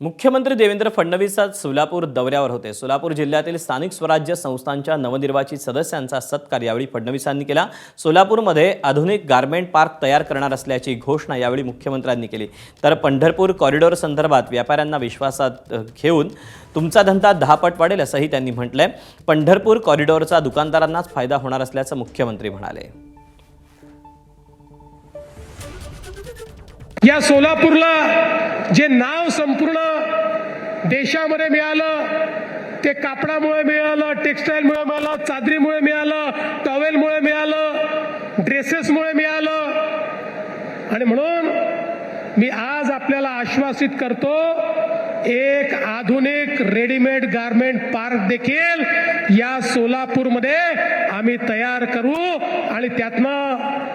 मुख्यमंत्री देवेंद्र फडणवीस आज सोलापूर दौऱ्यावर होते। सोलापूर जिल्ह्यातील स्थानिक स्वराज्य संस्थांच्या नवनिर्वाचित सदस्यांचा सत्कार यावेळी फडणवीसांनी केला। सोलापूरमध्ये आधुनिक गारमेंट पार्क तयार करणार असल्याची घोषणा यावेळी मुख्यमंत्र्यांनी केली। तर पंढरपूर कॉरिडॉर संदर्भात व्यापाऱ्यांना विश्वासात घेऊन तुमचा धंदा 10 पट वाढेल असंही त्यांनी म्हटलंय। पंढरपूर कॉरिडॉरचा दुकानदारांनाच फायदा होणार असल्याचं मुख्यमंत्री म्हणाले। या सोलापूरला जे नाव संपूर्ण देशामध्ये मिळालं ते कापडामुळे मिळालं, टेक्सटाईलमुळे मिळालं, चादरीमुळे मिळालं, टॉवेलमुळे मिळालं, ड्रेसेसमुळे मिळालं। आणि म्हणून मी आज आपल्याला आश्वासित करतो, एक आधुनिक रेडीमेड गारमेंट पार्क देखील या सोलापूरमध्ये आम्ही तयार करू आणि त्यातनं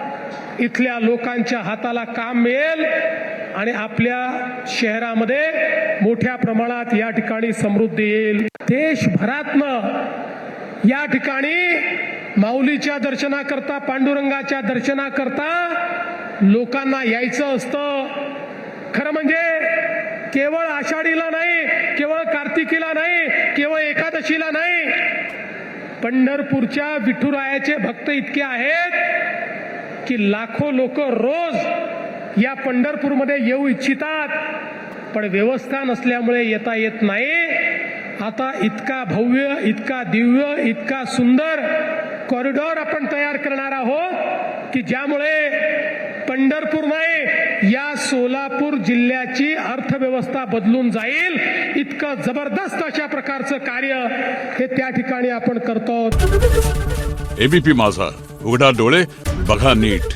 इथल्या लोकांच्या हाताला काम मिळेल आणि आपल्या शहरामध्ये मोठ्या प्रमाणात या ठिकाणी समृद्धी येईल। देशभरातनं या ठिकाणी माऊलीच्या दर्शनाकरता, पांडुरंगाच्या दर्शनाकरता लोकांना यायचं असतं। खरं म्हणजे केवळ आषाढीला नाही, केवळ कार्तिकीला नाही, केवळ एकादशीला नाही, पंढरपूरच्या विठुरायाचे भक्त इतके आहेत की लाखो लोक रोज या पंढरपूरमध्ये येऊ इच्छितात, पण व्यवस्था नसल्यामुळे येता येत नाही। आता इतका भव्य, इतका दिव्य, इतका सुंदर कॉरिडॉर आपण तयार करणार आहोत की ज्यामुळे पंढरपूर नाही, या सोलापूर जिल्ह्याची अर्थव्यवस्था बदलून जाईल। इतकं जबरदस्त अशा प्रकारचं कार्य हे त्या ठिकाणी आपण करतो। एबीपी माझा, उघडा डोळे बघा नीट।